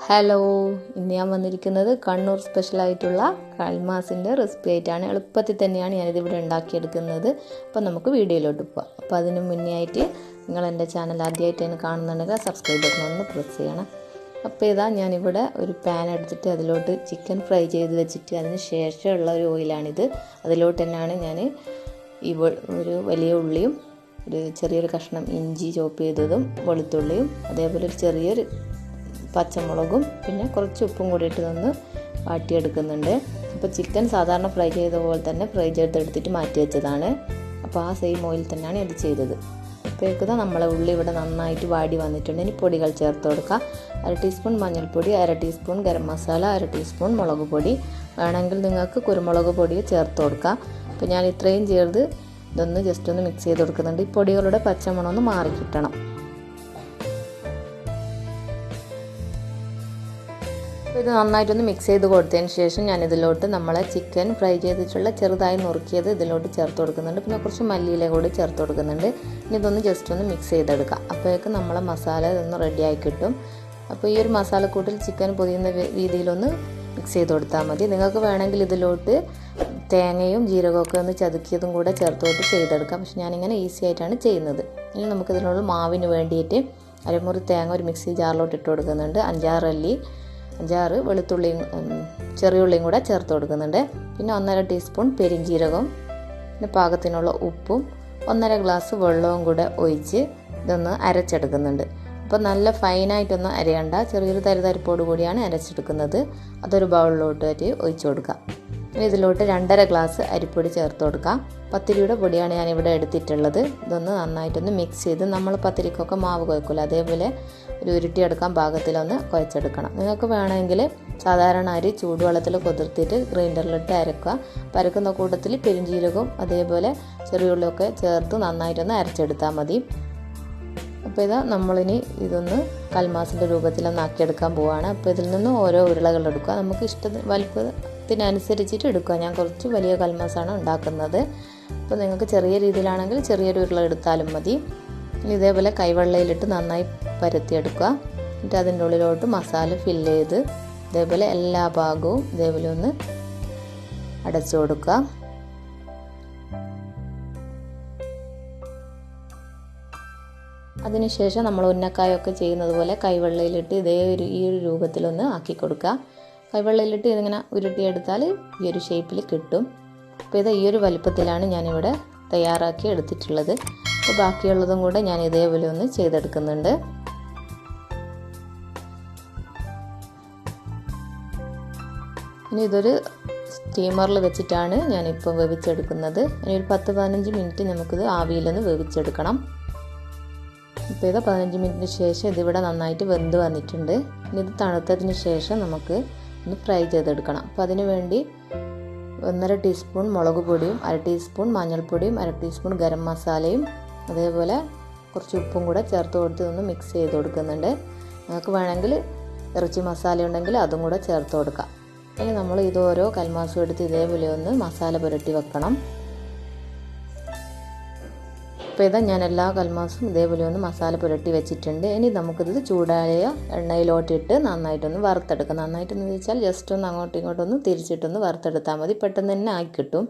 Hello, ഇന്ന് ഞാൻ വന്നിരിക്കുന്നത് കണ്ണൂർ സ്പെഷ്യലായിട്ടുള്ള കൽമാസിൻ്റെ റെസിപ്പി ആയിട്ടാണ്. എളുപ്പത്തിൽ തന്നെയാണ് ഞാനിതിവിടെ ഉണ്ടാക്കിയെടുക്കുന്നത്. അപ്പോൾ നമുക്ക് വീഡിയോയിലോട്ട് പോകാം. അപ്പോൾ അതിന് മുന്നേ ആയിട്ട് നിങ്ങൾ എൻ്റെ ചാനൽ ആദ്യമായിട്ട് തന്നെ കാണുന്നുണ്ടെങ്കിൽ സബ്സ്ക്രൈബ് ബട്ടൺ ഒന്ന് പ്രസ് ചെയ്യണം. അപ്പോൾ ഇതാ ഞാനിവിടെ ഒരു പാൻ എടുത്തിട്ട് അതിലോട്ട് ചിക്കൻ ഫ്രൈ ചെയ്ത് വെച്ചിട്ട് അതിന് ശേഷമുള്ള ഒരു ഓയിലാണിത്. അതിലോട്ട് തന്നെയാണ് ഞാൻ ഒരു വലിയ ഉള്ളിയും ഒരു ചെറിയൊരു കഷ്ണം ഇഞ്ചി ചോപ്പ് ചെയ്തതും വെളുത്തുള്ളിയും അതേപോലെ ഒരു ചെറിയൊരു പച്ചമുളകും പിന്നെ കുറച്ച് ഉപ്പും കൂടി ഇട്ട് ഒന്ന് വാട്ടിയെടുക്കുന്നുണ്ട്. അപ്പോൾ ചിക്കൻ സാധാരണ ഫ്രൈ ചെയ്ത പോലെ തന്നെ ഫ്രൈ ചെയ്തെടുത്തിട്ട് മാറ്റി വെച്ചതാണ്. അപ്പോൾ ആ സെയിം ഓയിൽ തന്നെയാണ് ഇത് ചെയ്തത്. അപ്പോഴേക്കും നമ്മളെ ഉള്ളി ഇവിടെ നന്നായിട്ട് വാടി വന്നിട്ടുണ്ട്. ഇനി പൊടികൾ ചേർത്ത് കൊടുക്കുക. 1 ടീസ്പൂൺ മഞ്ഞൾപ്പൊടി, 1 ടീസ്പൂൺ ഗരം മസാല, 1 ടീസ്പൂൺ മുളക് പൊടി, വേണമെങ്കിൽ നിങ്ങൾക്ക് കുരുമുളക് പൊടി ചേർത്ത് കൊടുക്കാം. അപ്പോൾ ഞാൻ ഇത്രയും ചേർത്ത് ഇതൊന്ന് ജസ്റ്റ് ഒന്ന് മിക്സ് ചെയ്ത് കൊടുക്കുന്നുണ്ട്. ഈ പൊടികളുടെ പച്ചമണം ഒന്ന് മാറി കിട്ടണം. ഇത് നന്നായിട്ടൊന്ന് മിക്സ് ചെയ്ത് കൊടുത്തതിന് ശേഷം ഞാനിതിലോട്ട് നമ്മളെ ചിക്കൻ ഫ്രൈ ചെയ്തിട്ടുള്ള ചെറുതായി നുറുക്കിയത് ഇതിലോട്ട് ചേർത്ത് കൊടുക്കുന്നുണ്ട്. പിന്നെ കുറച്ച് മല്ലിയില കൂടി ചേർത്ത് കൊടുക്കുന്നുണ്ട്. ഇനി ഇതൊന്ന് ജസ്റ്റ് ഒന്ന് മിക്സ് ചെയ്തെടുക്കാം. അപ്പോഴേക്കും നമ്മളെ മസാല ഇതൊന്ന് റെഡിയായി കിട്ടും. അപ്പോൾ ഈ ഒരു മസാലക്കൂട്ടിൽ ചിക്കൻ പൊതിയുന്ന രീതിയിലൊന്ന് മിക്സ് ചെയ്ത് കൊടുത്താൽ മതി. നിങ്ങൾക്ക് വേണമെങ്കിൽ ഇതിലോട്ട് തേങ്ങയും ജീരകമൊക്കെ ഒന്ന് ചതുക്കിയതും കൂടെ ചേർത്തോട്ട് ചെയ്തെടുക്കാം. പക്ഷെ ഞാനിങ്ങനെ ഈസി ആയിട്ടാണ് ചെയ്യുന്നത്. ഇനി നമുക്കിതിനുള്ള മാവിന് വേണ്ടിയിട്ട് അരമുറി തേങ്ങ ഒരു മിക്സി ജാറിലോട്ട് ഇട്ട് കൊടുക്കുന്നുണ്ട്. 5-6 വെളുത്തുള്ളിയും ചെറിയ ഉള്ളിയും കൂടെ ചേർത്ത് കൊടുക്കുന്നുണ്ട്. പിന്നെ 1.5 ടീസ്പൂൺ പെരിഞ്ജീരകം, പിന്നെ പാകത്തിനുള്ള ഉപ്പും 1.5 ഗ്ലാസ് വെള്ളവും കൂടെ ഒഴിച്ച് ഇതൊന്ന് അരച്ചെടുക്കുന്നുണ്ട്. അപ്പോൾ നല്ല ഫൈനായിട്ടൊന്നും അരയണ്ട, ചെറിയൊരു തരിതരിപ്പോട് കൂടിയാണ് അരച്ചെടുക്കുന്നത്. അതൊരു ബൗളിലോട്ട് ഒഴിച്ച് കൊടുക്കാം. ഇനി ഇതിലോട്ട് 2.5 ഗ്ലാസ് അരിപ്പൊടി ചേർത്ത് കൊടുക്കാം. പത്തിരിയുടെ പൊടിയാണ് ഞാനിവിടെ എടുത്തിട്ടുള്ളത്. ഇതൊന്ന് നന്നായിട്ടൊന്ന് മിക്സ് ചെയ്ത് നമ്മൾ പത്തിരിക്കൊക്കെ മാവ് കുഴക്കില്ല അതേപോലെ ഒരു ഉരുട്ടിയെടുക്കാൻ പാകത്തിലൊന്ന് കുഴച്ചെടുക്കണം. നിങ്ങൾക്ക് വേണമെങ്കിൽ സാധാരണ അരി ചൂടുവെള്ളത്തിൽ കുതിർത്തിട്ട് ഗ്രൈൻഡറിലിട്ട് അരക്കുക. അപ്പോൾ അരക്കുന്ന കൂട്ടത്തിൽ പെരിഞ്ജീരകവും അതേപോലെ ചെറിയുള്ളിയൊക്കെ ചേർത്ത് നന്നായിട്ടൊന്ന് അരച്ചെടുത്താൽ മതി. അപ്പോൾ ഇതാ നമ്മളിനി ഇതൊന്ന് കൽമാസിൻ്റെ രൂപത്തിലൊന്ന് ആക്കിയെടുക്കാൻ പോവുകയാണ്. അപ്പോൾ ഇതിൽ നിന്ന് ഓരോ ഉരുളകൾ എടുക്കുക. നമുക്ക് വലുപ്പത്തിനനുസരിച്ചിട്ട് എടുക്കുക. ഞാൻ കുറച്ച് വലിയ കൽമാസാണ് ഉണ്ടാക്കുന്നത്. അപ്പോൾ നിങ്ങൾക്ക് ചെറിയ രീതിയിലാണെങ്കിൽ ചെറിയൊരു ഉരുള എടുത്താലും മതി. ഇനി ഇതേപോലെ കൈവെള്ളയിലിട്ട് നന്നായി പരത്തിയെടുക്കുക. എന്നിട്ട് അതിൻ്റെ ഉള്ളിലോട്ട് മസാല ഫില്ല് ചെയ്ത് ഇതേപോലെ എല്ലാ ഭാഗവും ഇതേപോലെ ഒന്ന് അടച്ചു കൊടുക്കുക. അതിനുശേഷം നമ്മൾ ഉന്നക്കായൊക്കെ ചെയ്യുന്നത് പോലെ കൈവെള്ളയിലിട്ട് ഈ ഒരു രൂപത്തിലൊന്ന് ആക്കി കൊടുക്കുക. കൈവെള്ളയിലിട്ട് ഇതിങ്ങനെ ഉരുട്ടിയെടുത്താൽ ഈ ഒരു ഷേപ്പിൽ കിട്ടും. അപ്പോൾ ഇത് ഈ ഒരു വലുപ്പത്തിലാണ് ഞാനിവിടെ തയ്യാറാക്കി എടുത്തിട്ടുള്ളത്. അപ്പോൾ ബാക്കിയുള്ളതും കൂടെ ഞാൻ ഇതേപോലെ ഒന്ന് ചെയ്തെടുക്കുന്നുണ്ട്. ഇനി ഇതൊരു സ്റ്റീമറിൽ വെച്ചിട്ടാണ് ഞാനിപ്പോൾ വേവിച്ചെടുക്കുന്നത്. ഇനി ഒരു 10-15 മിനിറ്റ് നമുക്കിത് ആവിയിലൊന്ന് വേവിച്ചെടുക്കണം. ഇപ്പോൾ ഇത് 15 മിനിറ്റിന് ശേഷം ഇതിവിടെ നന്നായിട്ട് വെന്ത് വന്നിട്ടുണ്ട്. ഇനി ഇത് തണുത്തതിന് ശേഷം നമുക്ക് ഒന്ന് ഫ്രൈ ചെയ്തെടുക്കണം. അപ്പോൾ അതിന് വേണ്ടി 1.5 ടീസ്പൂൺ മുളക് പൊടിയും 1 ടീസ്പൂൺ മഞ്ഞൾപ്പൊടിയും 1 ടീസ്പൂൺ ഗരം മസാലയും അതേപോലെ കുറച്ച് ഉപ്പും കൂടെ ചേർത്ത് കൊടുത്ത് ഒന്ന് മിക്സ് ചെയ്ത് കൊടുക്കുന്നുണ്ട്. നിങ്ങൾക്ക് വേണമെങ്കിൽ ഇറച്ചി മസാല ഉണ്ടെങ്കിൽ അതും കൂടെ ചേർത്ത് കൊടുക്കാം. ഇനി നമ്മൾ ഇത് ഓരോ കൽമാസും എടുത്ത് ഇതേപോലെ ഒന്ന് മസാല പുരട്ടി വെക്കണം. അപ്പോൾ ഇതാ ഞാൻ എല്ലാ കൽമാസും ഇതേപോലെ ഒന്ന് മസാല പുരട്ടി വെച്ചിട്ടുണ്ട്. ഇനി നമുക്കിത് ചൂടായ എണ്ണയിലോട്ടിട്ട് നന്നായിട്ടൊന്ന് വറുത്തെടുക്കാം. നന്നായിട്ടെന്ന് വെച്ചാൽ ജസ്റ്റ് ഒന്ന് അങ്ങോട്ടും ഇങ്ങോട്ടൊന്ന് തിരിച്ചിട്ടൊന്ന് വറുത്തെടുത്താൽ മതി. പെട്ടെന്ന് തന്നെ ആയി കിട്ടും.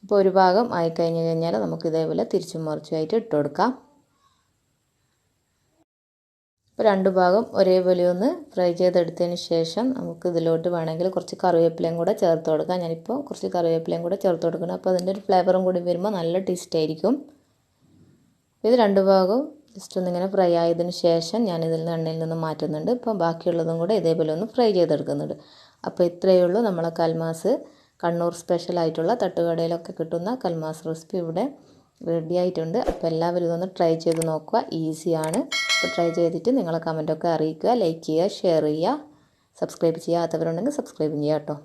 അപ്പോൾ ഒരു ഭാഗം ആയിക്കഴിഞ്ഞ് കഴിഞ്ഞാൽ നമുക്ക് ഇതേപോലെ തിരിച്ചും മറിച്ചുമായിട്ട് ഇട്ട് കൊടുക്കാം. അപ്പോൾ 2 ഭാഗം ഒരേപോലെ ഒന്ന് ഫ്രൈ ചെയ്തെടുത്തതിന് ശേഷം നമുക്ക് ഇതിലോട്ട് വേണമെങ്കിൽ കുറച്ച് കറിവേപ്പിലയും കൂടെ ചേർത്ത് കൊടുക്കാം. ഞാനിപ്പോൾ കുറച്ച് കറിവേപ്പിലയും കൂടെ ചേർത്ത് കൊടുക്കണം. അപ്പോൾ അതിൻ്റെ ഒരു ഫ്ലേവറും കൂടി വരുമ്പോൾ നല്ല ടേസ്റ്റ് ആയിരിക്കും. ഇത് 2 ഭാഗവും ജസ്റ്റ് ഒന്നിങ്ങനെ ഫ്രൈ ആയതിന് ശേഷം ഞാൻ ഇതിൽ നിന്ന് എണ്ണയിൽ നിന്ന് മാറ്റുന്നുണ്ട്. ഇപ്പോൾ ബാക്കിയുള്ളതും കൂടെ ഇതേപോലെ ഒന്ന് ഫ്രൈ ചെയ്തെടുക്കുന്നുണ്ട്. അപ്പോൾ ഇത്രയേ ഉള്ളൂ നമ്മളെ കൽമാസ്. കണ്ണൂർ സ്പെഷ്യലായിട്ടുള്ള തട്ടുകടയിലൊക്കെ കിട്ടുന്ന കൽമാസ് റെസിപ്പി ഇവിടെ റെഡി ആയിട്ടുണ്ട്. അപ്പോൾ എല്ലാവരും ഇതൊന്ന് ട്രൈ ചെയ്ത് നോക്കുക. ഈസിയാണ്. അപ്പോൾ ട്രൈ ചെയ്തിട്ട് നിങ്ങളെ കമൻറ്റൊക്കെ അറിയിക്കുക. ലൈക്ക് ചെയ്യുക, ഷെയർ ചെയ്യുക, സബ്സ്ക്രൈബ് ചെയ്യാത്തവരുണ്ടെങ്കിൽ സബ്സ്ക്രൈബ് ചെയ്യുക കേട്ടോ.